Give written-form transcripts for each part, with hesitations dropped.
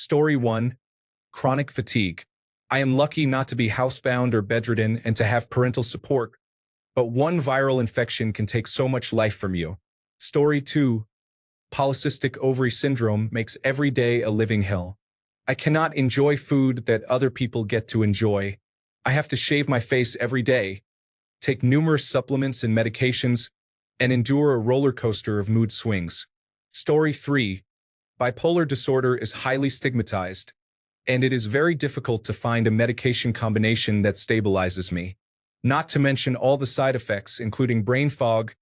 Story 1. Chronic fatigue. I am lucky not to be housebound or bedridden and to have parental support, but one viral infection can take so much life from you. Story 2. Polycystic ovary syndrome makes every day a living hell. I cannot enjoy food that other people get to enjoy. I have to shave my face every day, take numerous supplements and medications, and endure a roller coaster of mood swings. Story 3. Bipolar disorder is highly stigmatized, and it is very difficult to find a medication combination that stabilizes me. Not to mention all the side effects, including brain fog,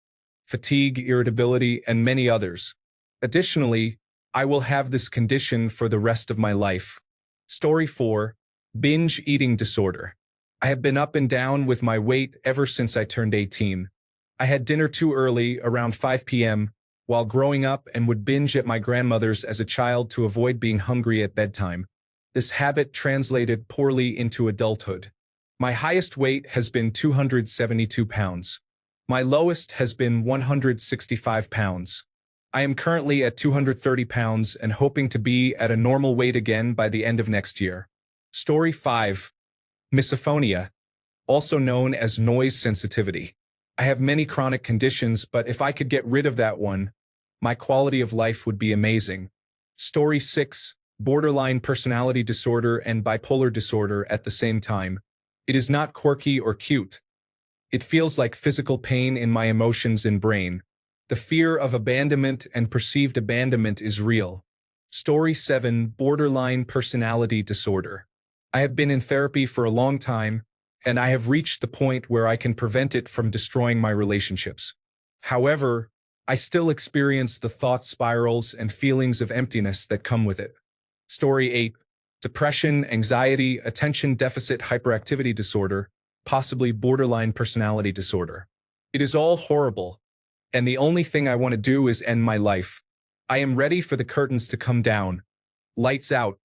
fatigue, irritability, and many others. Additionally, I will have this condition for the rest of my life. Story 4. Binge eating disorder. I have been up and down with my weight ever since I turned 18. I had dinner too early, around 5 p.m., while growing up and would binge at my grandmother's as a child to avoid being hungry at bedtime. This habit translated poorly into adulthood. My highest weight has been 272 pounds. My lowest has been 165 pounds. I am currently at 230 pounds and hoping to be at a normal weight again by the end of next year. Story 5. Misophonia, also known as noise sensitivity. I have many chronic conditions, but if I could get rid of that one, my quality of life would be amazing. Story 6. Borderline personality disorder and bipolar disorder at the same time. It is not quirky or cute. It feels like physical pain in my emotions and brain. The fear of abandonment and perceived abandonment is real. Story 7. Borderline personality disorder. I have been in therapy for a long time, and I have reached the point where I can prevent it from destroying my relationships. However, I still experience the thought spirals and feelings of emptiness that come with it. Story 8. Depression, anxiety, attention deficit hyperactivity disorder, possibly borderline personality disorder. It is all horrible, and the only thing I want to do is end my life. I am ready for the curtains to come down. Lights out.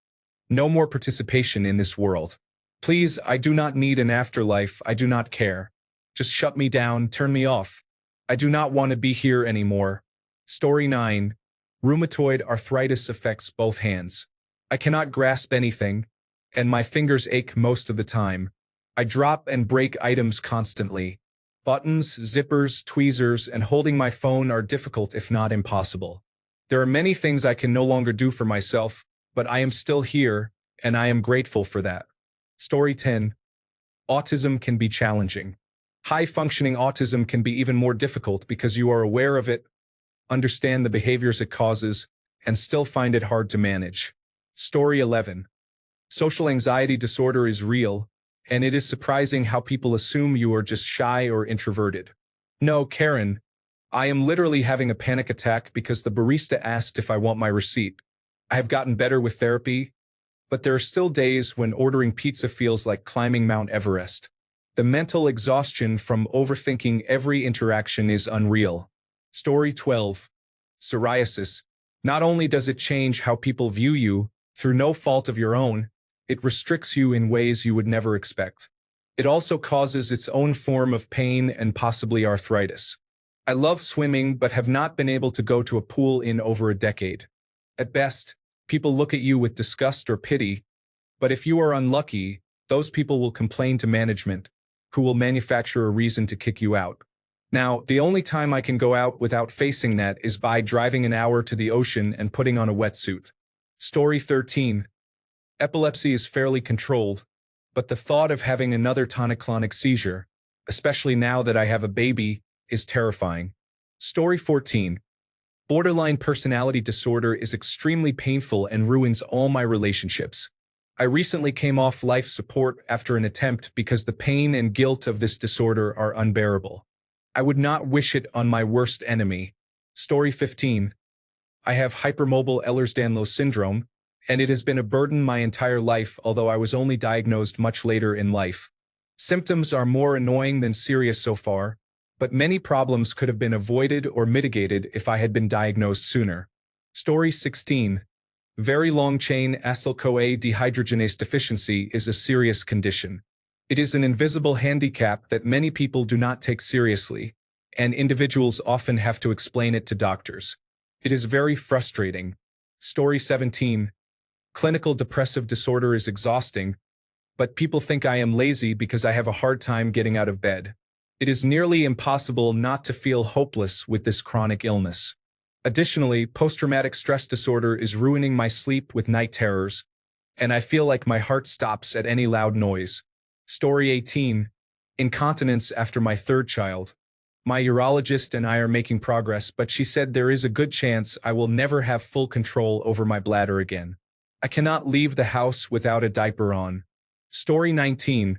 No more participation in this world. Please, I do not need an afterlife. I do not care. Just shut me down, turn me off. I do not want to be here anymore. Story 9. Rheumatoid arthritis affects both hands. I cannot grasp anything, and my fingers ache most of the time. I drop and break items constantly. Buttons, zippers, tweezers, and holding my phone are difficult if not impossible. There are many things I can no longer do for myself, but I am still here, and I am grateful for that. Story 10. Autism can be challenging. High-functioning autism can be even more difficult because you are aware of it, understand the behaviors it causes, and still find it hard to manage. Story 11. Social anxiety disorder is real, and it is surprising how people assume you are just shy or introverted. No, Karen, I am literally having a panic attack because the barista asked if I want my receipt. I have gotten better with therapy, but there are still days when ordering pizza feels like climbing Mount Everest. The mental exhaustion from overthinking every interaction is unreal. Story 12. Psoriasis. Not only does it change how people view you, through no fault of your own, it restricts you in ways you would never expect. It also causes its own form of pain and possibly arthritis. I love swimming but have not been able to go to a pool in over a decade. At best, people look at you with disgust or pity, but if you are unlucky, those people will complain to management, who will manufacture a reason to kick you out. Now, the only time I can go out without facing that is by driving an hour to the ocean and putting on a wetsuit. Story 13. Epilepsy is fairly controlled, but the thought of having another tonic-clonic seizure, especially now that I have a baby, is terrifying. Story 14. Borderline personality disorder is extremely painful and ruins all my relationships. I recently came off life support after an attempt because the pain and guilt of this disorder are unbearable. I would not wish it on my worst enemy. Story 15. I have hypermobile Ehlers-Danlos syndrome, and it has been a burden my entire life, although I was only diagnosed much later in life. Symptoms are more annoying than serious so far, but many problems could have been avoided or mitigated if I had been diagnosed sooner. Story 16. Very long-chain acyl-CoA dehydrogenase deficiency is a serious condition. It is an invisible handicap that many people do not take seriously, and individuals often have to explain it to doctors. It is very frustrating. Story 17. Clinical depressive disorder is exhausting, but people think I am lazy because I have a hard time getting out of bed. It is nearly impossible not to feel hopeless with this chronic illness. Additionally, post-traumatic stress disorder is ruining my sleep with night terrors, and I feel like my heart stops at any loud noise. Story 18. Incontinence after my third child. My urologist and I are making progress, but she said there is a good chance I will never have full control over my bladder again. I cannot leave the house without a diaper on. Story 19.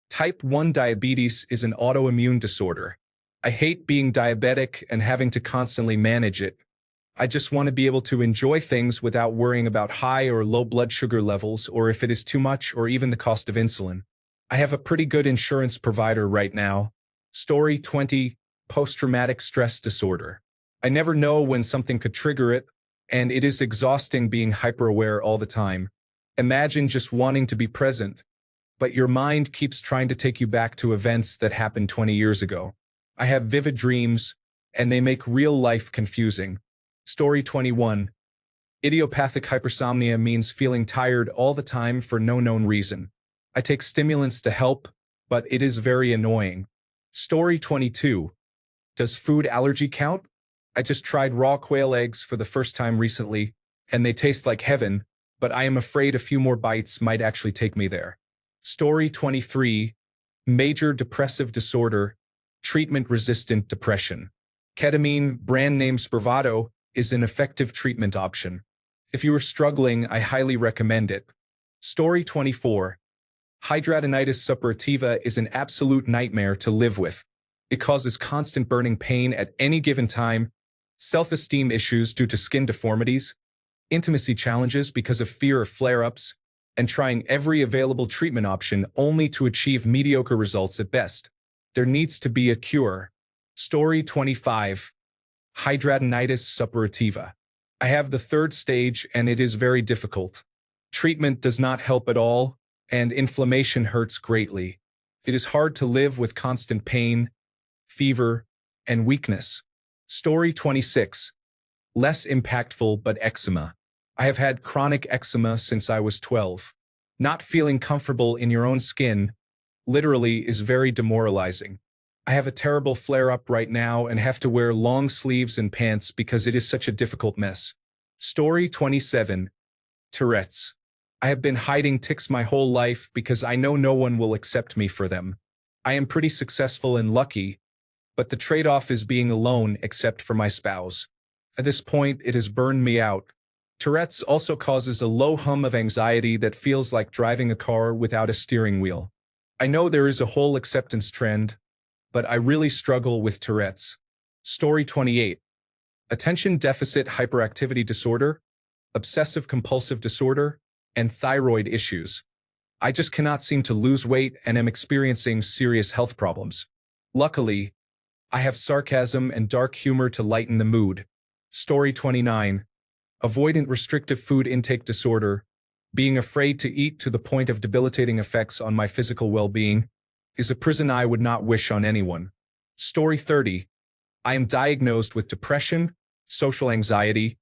Type 1 diabetes is an autoimmune disorder. I hate being diabetic and having to constantly manage it. I just want to be able to enjoy things without worrying about high or low blood sugar levels or if it is too much or even the cost of insulin. I have a pretty good insurance provider right now. Story 20. Post-traumatic stress disorder. I never know when something could trigger it, and it is exhausting being hyper-aware all the time. Imagine just wanting to be present, but your mind keeps trying to take you back to events that happened 20 years ago. I have vivid dreams, and they make real life confusing. Story 21. Idiopathic hypersomnia means feeling tired all the time for no known reason. I take stimulants to help, but it is very annoying. Story 22. Does food allergy count? I just tried raw quail eggs for the first time recently, and they taste like heaven, but I am afraid a few more bites might actually take me there. Story 23. Major depressive disorder, treatment-resistant depression. Ketamine, brand name Spravato, is an effective treatment option. If you are struggling, I highly recommend it. Story 24. Hidradenitis suppurativa is an absolute nightmare to live with. It causes constant burning pain at any given time, self-esteem issues due to skin deformities, intimacy challenges because of fear of flare-ups, and trying every available treatment option only to achieve mediocre results at best. There needs to be a cure. Story 25. Hidradenitis suppurativa. I have the third stage and it is very difficult. Treatment does not help at all, and inflammation hurts greatly. It is hard to live with constant pain, fever, and weakness. Story 26. Less impactful but eczema. I have had chronic eczema since I was 12. Not feeling comfortable in your own skin, literally, is very demoralizing. I have a terrible flare-up right now and have to wear long sleeves and pants because it is such a difficult mess. Story 27. Tourette's. I have been hiding tics my whole life because I know no one will accept me for them. I am pretty successful and lucky, but the trade-off is being alone except for my spouse. At this point, it has burned me out. Tourette's also causes a low hum of anxiety that feels like driving a car without a steering wheel. I know there is a whole acceptance trend, but I really struggle with Tourette's. Story 28. Attention deficit hyperactivity disorder, obsessive compulsive disorder, and thyroid issues. I just cannot seem to lose weight and am experiencing serious health problems. Luckily, I have sarcasm and dark humor to lighten the mood. Story 29. Avoidant restrictive food intake disorder, being afraid to eat to the point of debilitating effects on my physical well-being, is a prison I would not wish on anyone. Story 30. I am diagnosed with depression, social anxiety,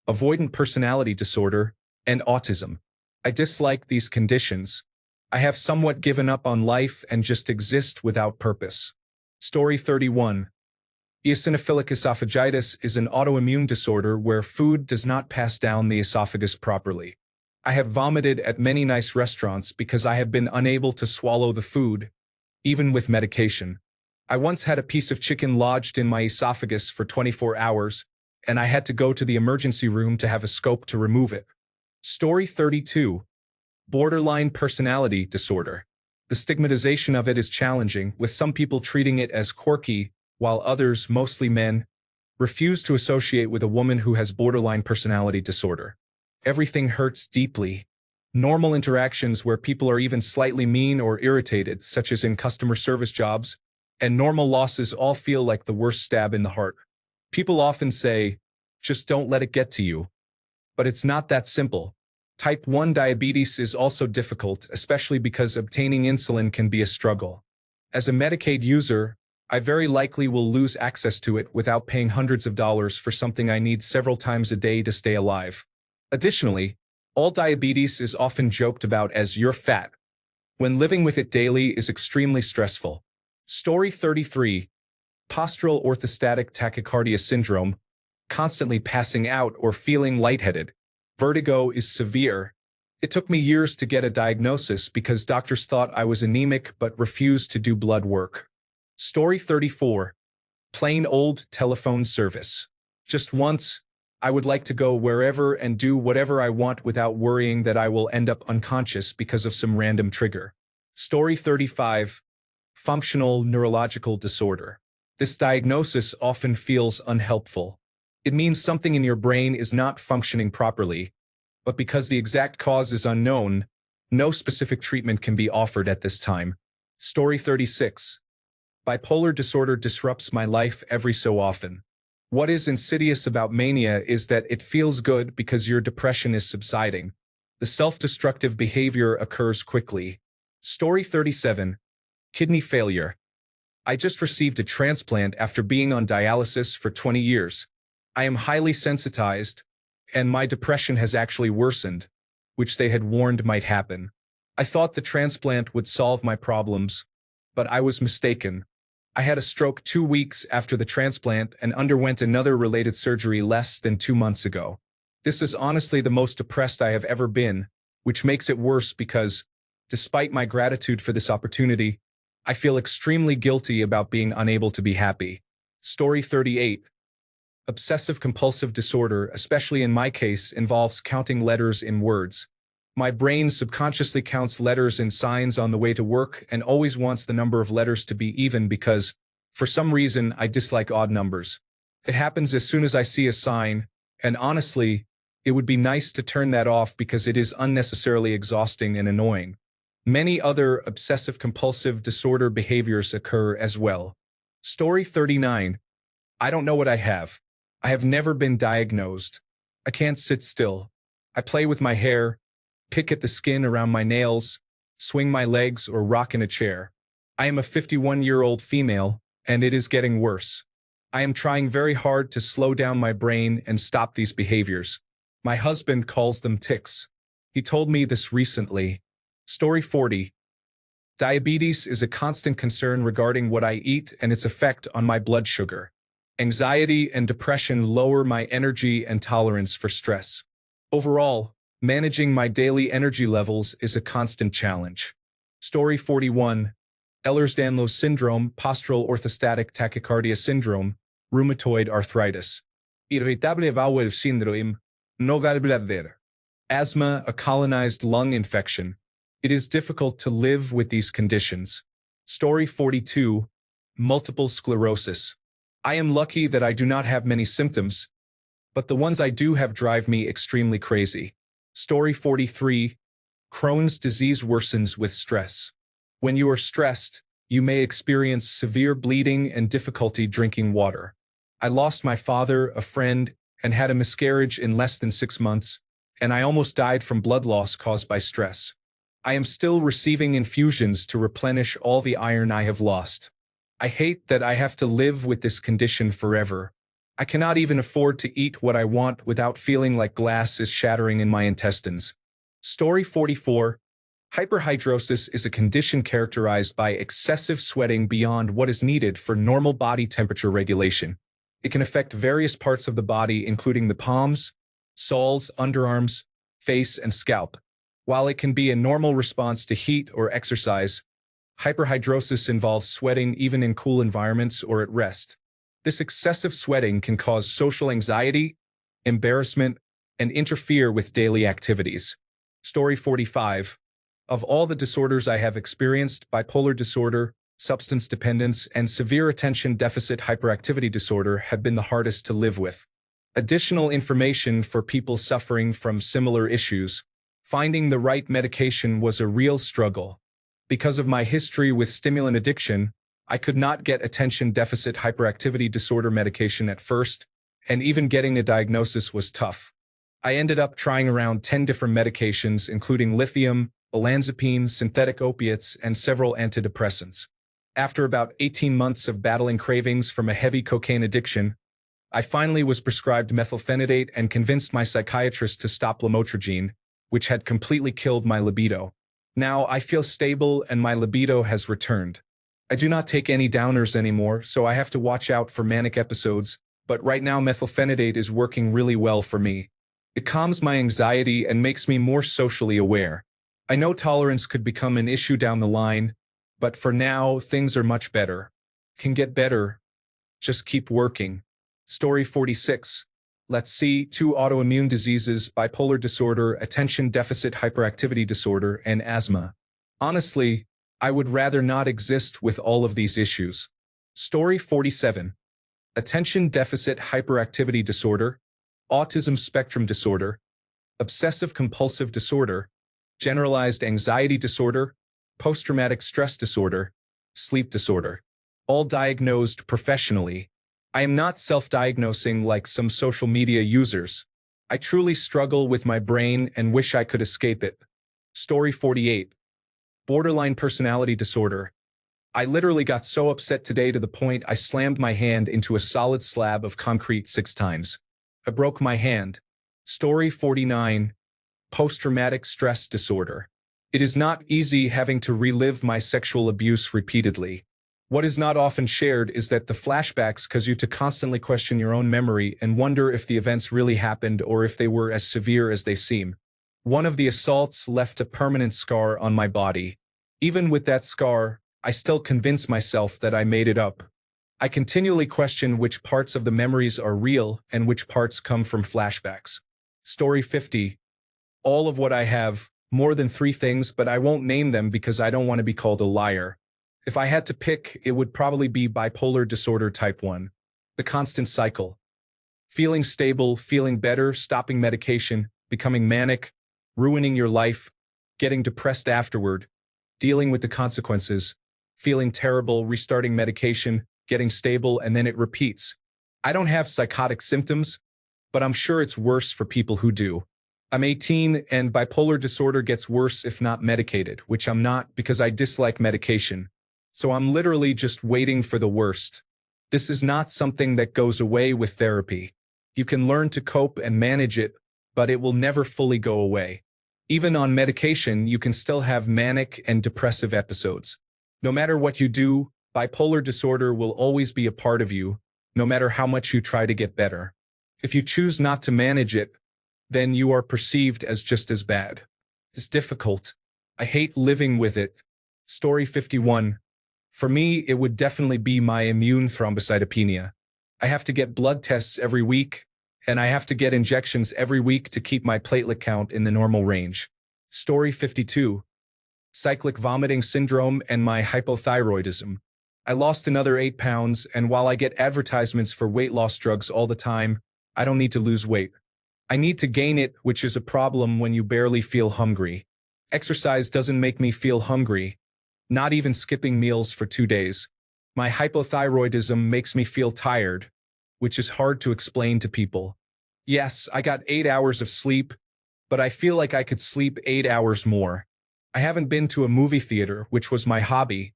avoidant personality disorder, and autism. I dislike these conditions. I have somewhat given up on life and just exist without purpose. Story 31. Eosinophilic esophagitis is an autoimmune disorder where food does not pass down the esophagus properly. I have vomited at many nice restaurants because I have been unable to swallow the food, even with medication. I once had a piece of chicken lodged in my esophagus for 24 hours, and I had to go to the emergency room to have a scope to remove it. Story 32. Borderline personality disorder. The stigmatization of it is challenging, with some people treating it as quirky, while others, mostly men, refuse to associate with a woman who has borderline personality disorder. Everything hurts deeply. Normal interactions where people are even slightly mean or irritated, such as in customer service jobs, and normal losses all feel like the worst stab in the heart. People often say, just don't let it get to you. But it's not that simple. Type 1 diabetes is also difficult, especially because obtaining insulin can be a struggle. As a Medicaid user, I very likely will lose access to it without paying hundreds of dollars for something I need several times a day to stay alive. Additionally, All diabetes is often joked about as "you're fat," when living with it daily is extremely stressful. Story 33. Postural orthostatic tachycardia syndrome, constantly passing out or feeling lightheaded. Vertigo is severe. It took me years to get a diagnosis because doctors thought I was anemic but refused to do blood work. Story 34. Plain old telephone service. Just once, I would like to go wherever and do whatever I want without worrying that I will end up unconscious because of some random trigger. Story 35. Functional neurological disorder. This diagnosis often feels unhelpful. It means something in your brain is not functioning properly, but because the exact cause is unknown, no specific treatment can be offered at this time. Story 36. Bipolar disorder disrupts my life every so often. What is insidious about mania is that it feels good because your depression is subsiding. The self-destructive behavior occurs quickly. Story 37. Kidney failure. I just received a transplant after being on dialysis for 20 years. I am highly sensitized, and my depression has actually worsened, which they had warned might happen. I thought the transplant would solve my problems, but I was mistaken. I had a stroke 2 weeks after the transplant and underwent another related surgery less than 2 months ago. This is honestly the most depressed I have ever been, which makes it worse because, despite my gratitude for this opportunity, I feel extremely guilty about being unable to be happy. Story 38. Obsessive-compulsive disorder, especially in my case, involves counting letters in words. My brain subconsciously counts letters and signs on the way to work and always wants the number of letters to be even because, for some reason, I dislike odd numbers. It happens as soon as I see a sign, and honestly, it would be nice to turn that off because it is unnecessarily exhausting and annoying. Many other obsessive-compulsive disorder behaviors occur as well. Story 39. I don't know what I have. I have never been diagnosed. I can't sit still. I play with my hair, pick at the skin around my nails, swing my legs, or rock in a chair. I am a 51-year-old female, and it is getting worse. I am trying very hard to slow down my brain and stop these behaviors. My husband calls them tics. He told me this recently. Story 40. Diabetes is a constant concern regarding what I eat and its effect on my blood sugar. Anxiety and depression lower my energy and tolerance for stress. Overall, managing my daily energy levels is a constant challenge. Story 41. Ehlers-Danlos syndrome, postural orthostatic tachycardia syndrome, rheumatoid arthritis. Irritable bowel syndrome, novalbladder. Asthma, a colonized lung infection. It is difficult to live with these conditions. Story 42. Multiple sclerosis. I am lucky that I do not have many symptoms, but the ones I do have drive me extremely crazy. Story 43. Crohn's disease worsens with stress. When you are stressed, you may experience severe bleeding and difficulty drinking water. I lost my father, a friend, and had a miscarriage in less than 6 months, and I almost died from blood loss caused by stress. I am still receiving infusions to replenish all the iron I have lost. I hate that I have to live with this condition forever. I cannot even afford to eat what I want without feeling like glass is shattering in my intestines. Story 44. Hyperhidrosis is a condition characterized by excessive sweating beyond what is needed for normal body temperature regulation. It can affect various parts of the body, including the palms, soles, underarms, face, and scalp. While it can be a normal response to heat or exercise, hyperhidrosis involves sweating even in cool environments or at rest. This excessive sweating can cause social anxiety, embarrassment, and interfere with daily activities. Story 45. Of all the disorders I have experienced, bipolar disorder, substance dependence, and severe attention deficit hyperactivity disorder have been the hardest to live with. Additional information for people suffering from similar issues. Finding the right medication was a real struggle. Because of my history with stimulant addiction, I could not get attention deficit hyperactivity disorder medication at first, and even getting a diagnosis was tough. I ended up trying around 10 different medications, including lithium, olanzapine, synthetic opiates, and several antidepressants. After about 18 months of battling cravings from a heavy cocaine addiction, I finally was prescribed methylphenidate and convinced my psychiatrist to stop lamotrigine, which had completely killed my libido. Now I feel stable and my libido has returned. I do not take any downers anymore, so I have to watch out for manic episodes, but right now methylphenidate is working really well for me. It calms my anxiety and makes me more socially aware. I know tolerance could become an issue down the line, but for now, things are much better. Can get better. Just keep working. Story 46. Let's see, 2 autoimmune diseases, bipolar disorder, attention deficit hyperactivity disorder, and asthma. Honestly, I would rather not exist with all of these issues. Story 47. Attention deficit hyperactivity disorder, autism spectrum disorder, obsessive compulsive disorder, generalized anxiety disorder, post-traumatic stress disorder, sleep disorder. All diagnosed professionally. I am not self-diagnosing like some social media users. I truly struggle with my brain and wish I could escape it. Story 48. Borderline personality disorder. I literally got so upset today to the point I slammed my hand into a solid slab of concrete 6 times. I broke my hand. Story 49. Post-traumatic stress disorder. It is not easy having to relive my sexual abuse repeatedly. What is not often shared is that the flashbacks cause you to constantly question your own memory and wonder if the events really happened or if they were as severe as they seem. One of the assaults left a permanent scar on my body. Even with that scar, I still convince myself that I made it up. I continually question which parts of the memories are real and which parts come from flashbacks. Story 50. All of what I have, more than 3 things, but I won't name them because I don't want to be called a liar. If I had to pick, it would probably be bipolar disorder type 1. The constant cycle. Feeling stable, feeling better, stopping medication, becoming manic, ruining your life, getting depressed afterward, dealing with the consequences, feeling terrible, restarting medication, getting stable, and then it repeats. I don't have psychotic symptoms, but I'm sure it's worse for people who do. I'm 18 and bipolar disorder gets worse if not medicated, which I'm not because I dislike medication. So I'm literally just waiting for the worst. This is not something that goes away with therapy. You can learn to cope and manage it, but it will never fully go away. Even on medication, you can still have manic and depressive episodes. No matter what you do, bipolar disorder will always be a part of you, no matter how much you try to get better. If you choose not to manage it, then you are perceived as just as bad. It's difficult. I hate living with it. Story 51. For me, it would definitely be my immune thrombocytopenia. I have to get blood tests every week, and I have to get injections every week to keep my platelet count in the normal range. Story 52. Cyclic vomiting syndrome and my hypothyroidism. I lost another 8 pounds, and while I get advertisements for weight loss drugs all the time, I don't need to lose weight. I need to gain it, which is a problem when you barely feel hungry. Exercise doesn't make me feel hungry. Not even skipping meals for 2 days. My hypothyroidism makes me feel tired, which is hard to explain to people. Yes, I got 8 hours of sleep, but I feel like I could sleep 8 hours more. I haven't been to a movie theater, which was my hobby,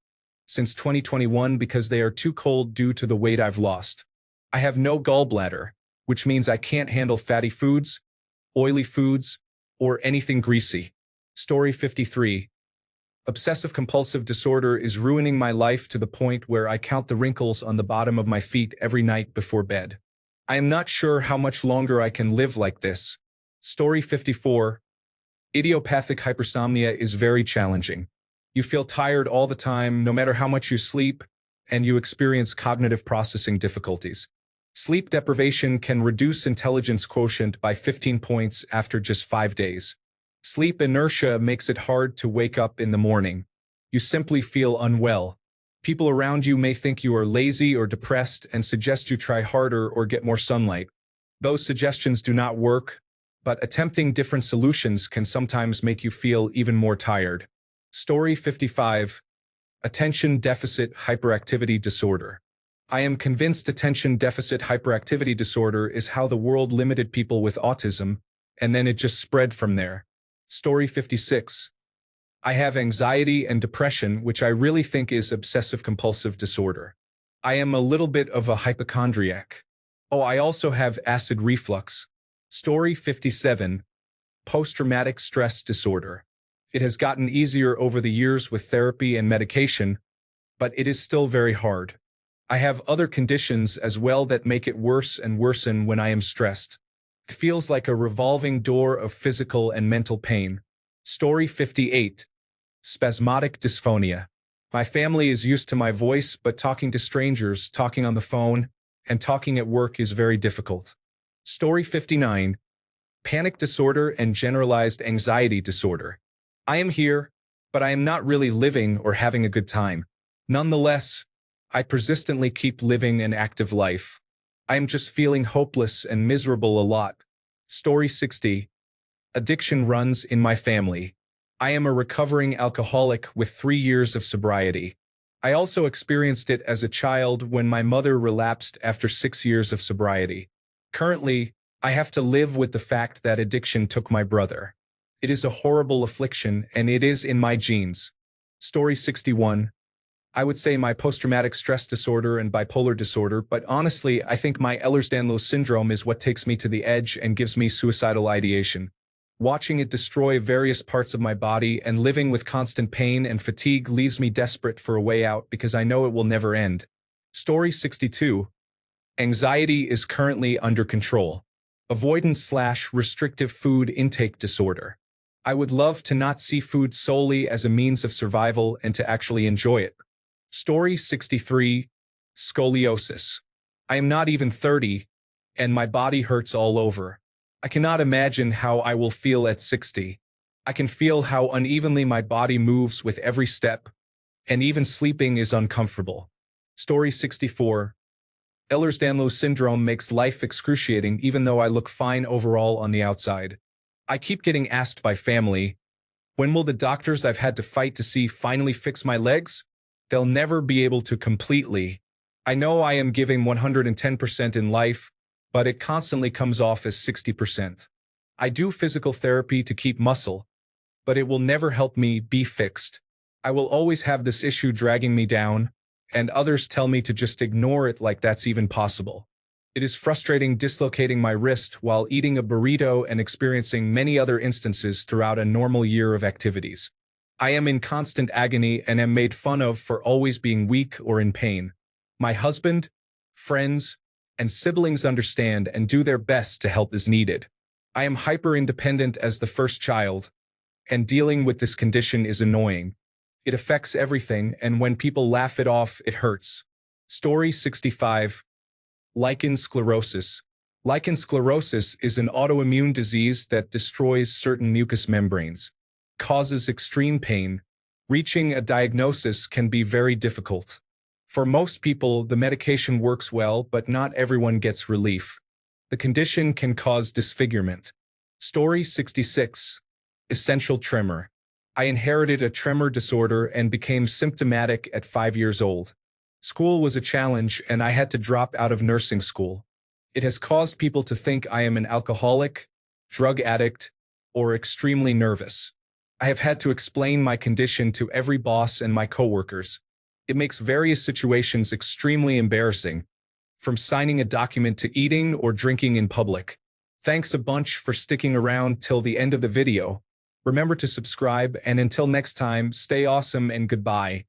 since 2021 because they are too cold due to the weight I've lost. I have no gallbladder, which means I can't handle fatty foods, oily foods, or anything greasy. Story 53. Obsessive-compulsive disorder is ruining my life to the point where I count the wrinkles on the bottom of my feet every night before bed. I am not sure how much longer I can live like this. Story 54. Idiopathic hypersomnia is very challenging. You feel tired all the time, no matter how much you sleep, and you experience cognitive processing difficulties. Sleep deprivation can reduce intelligence quotient by 15 points after just 5 days. Sleep inertia makes it hard to wake up in the morning. You simply feel unwell. People around you may think you are lazy or depressed and suggest you try harder or get more sunlight. Those suggestions do not work, but attempting different solutions can sometimes make you feel even more tired. Story 55. Attention deficit hyperactivity disorder. I am convinced attention deficit hyperactivity disorder is how the world limited people with autism, and then it just spread from there. Story 56. I have anxiety and depression, which I really think is obsessive-compulsive disorder. I am a little bit of a hypochondriac. Oh, I also have acid reflux. Story 57. Post-traumatic stress disorder. It has gotten easier over the years with therapy and medication, but it is still very hard. I have other conditions as well that make it worse and worsen when I am stressed. It feels like a revolving door of physical and mental pain. Story 58. Spasmodic dysphonia. My family is used to my voice, but talking to strangers, talking on the phone, and talking at work is very difficult. Story 59. Panic disorder and generalized anxiety disorder. I am here, but I am not really living or having a good time. Nonetheless, I persistently keep living an active life. I am just feeling hopeless and miserable a lot. Story 60. Addiction runs in my family. I am a recovering alcoholic with 3 years of sobriety. I also experienced it as a child when my mother relapsed after 6 years of sobriety. Currently, I have to live with the fact that addiction took my brother. It is a horrible affliction, and it is in my genes. Story 61. I would say my post-traumatic stress disorder and bipolar disorder, but honestly, I think my Ehlers-Danlos syndrome is what takes me to the edge and gives me suicidal ideation. Watching it destroy various parts of my body and living with constant pain and fatigue leaves me desperate for a way out because I know it will never end. Story 62. Anxiety is currently under control. Avoidance/restrictive food intake disorder. I would love to not see food solely as a means of survival and to actually enjoy it. Story 63. Scoliosis. I am not even 30, and my body hurts all over. I cannot imagine how I will feel at 60. I can feel how unevenly my body moves with every step, and even sleeping is uncomfortable. Story 64. Ehlers-Danlos syndrome makes life excruciating even though I look fine overall on the outside. I keep getting asked by family, when will the doctors I've had to fight to see finally fix my legs? They'll never be able to completely. I know I am giving 110% in life, but it constantly comes off as 60%. I do physical therapy to keep muscle, but it will never help me be fixed. I will always have this issue dragging me down, and others tell me to just ignore it like that's even possible. It is frustrating dislocating my wrist while eating a burrito and experiencing many other instances throughout a normal year of activities. I am in constant agony and am made fun of for always being weak or in pain. My husband, friends, and siblings understand and do their best to help as needed. I am hyper-independent as the first child, and dealing with this condition is annoying. It affects everything, and when people laugh it off, it hurts. Story 65. Lichen sclerosis. Lichen sclerosis is an autoimmune disease that destroys certain mucous membranes, causes extreme pain. Reaching a diagnosis can be very difficult. For most people, the medication works well, but not everyone gets relief. The condition can cause disfigurement. Story 66. Essential tremor. I inherited a tremor disorder and became symptomatic at 5 years old. School was a challenge, and I had to drop out of nursing school. It has caused people to think I am an alcoholic, drug addict, or extremely nervous. I have had to explain my condition to every boss and my coworkers. It makes various situations extremely embarrassing, from signing a document to eating or drinking in public. Thanks a bunch for sticking around till the end of the video. Remember to subscribe, and until next time, stay awesome and goodbye.